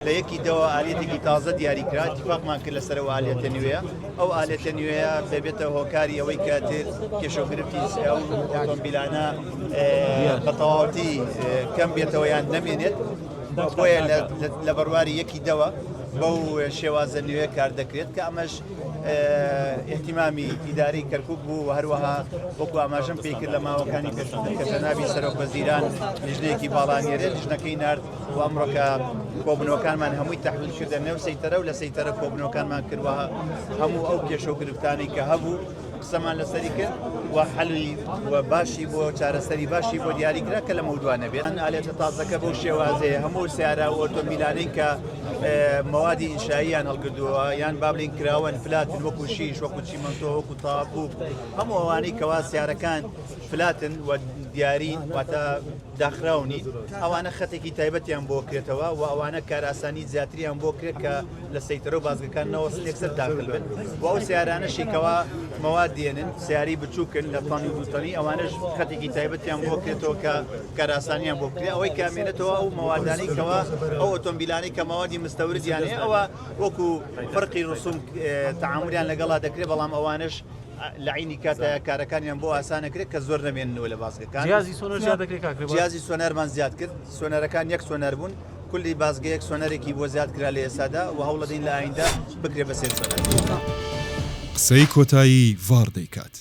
لە یەکی دەوە ئالێتێکی تازە دیاریکرا اتفاقمان کرد لەسەرەوە ئالێتە نوێیە ئەو ئالێتە نوێیە بێتە هۆکاری ئەوەی کاتر کێشەگرفتی ئەو ئۆتۆمبیلانە بە تەواوەتی کەم بێتەوە یان نەمێنێت بۆیە لە بەڕواری یەکی دەوە بەو شێوازە نوێ کار دەکرێت کە ئەمەش احتیمامی ئیداری کەرکووک بوو و هەروەها وەکو ئاماژەم پێی کرد لە ماوەکانی پێشووتر کە جەنابی سەرۆکوەزیران لیژنەیەکی باڵانێرێ لیژنەکەی نارد و ئەمڕۆکە کۆبنەوەکانمان هەمووی تەحویل کردە نێو سەیتەرە و لە سەیتەرە کۆبنەوەکانمان کردوە هەموو ئەو کێشەگرفتانەی کە هەبوو قسەمان لەسەری کرد و حەلی و باشی بۆ چارەسەری باشی بۆ دیاریکرا کە لە مەودوانە بێت ئالێتە تازەکە بەو شێوازەیە هەموو سیارە و ئۆتۆمبیلانەی کە موادی ئینشاییان هەڵگردووە یان بابلین کراون فلاتن وەکو شیش وەکو چیمەنتۆ وەکو تاپوب هەموو ئەوانەی کەوا سیارەکان فلاتن و دیارین واتە داخراونی ئەوانە خەتێکی تایبەتیان بۆ کرێتەوە و ئەوانە کاراسانی زیاتریان بۆ کرێت کە لە سەیتەرە و بازگەکانەوە یەکسەر داخل بن و ئەو سیارانەشێکەوە مواد دێنن سیاری بچووکن لە تۆنی دووتەنی ئەوانش خەتێکی تایبەتیان بۆ کرێتەوە کە کاراسانیان بۆ بکرێت ئەوەی کامێنێتەوە ئەو موادانی کەەوە ئەو ئۆتۆمبیلانی کە موادی مستەوردیان هەیە ئەوە وەکو فەرقی ڕسوم تەعاملیان لەگەڵا دەکرێت بەڵام ئەوانش لە عینی کاتە کارەکانیان بۆ ئاسانەکرێت کە زۆر نەمێننەوە لە بازگەکان جیازی سۆنەرمان زیاد کرد سۆنەرەکان یەک سۆنەر بوون کولی بازگەیەک سۆنەرێکی بۆ زیاد کرا لە ئێسادا و هەوڵەدەین لە ئایندا بکرێ بە سێ سۆنەر قسەی کۆتایی ڤار دەیکات.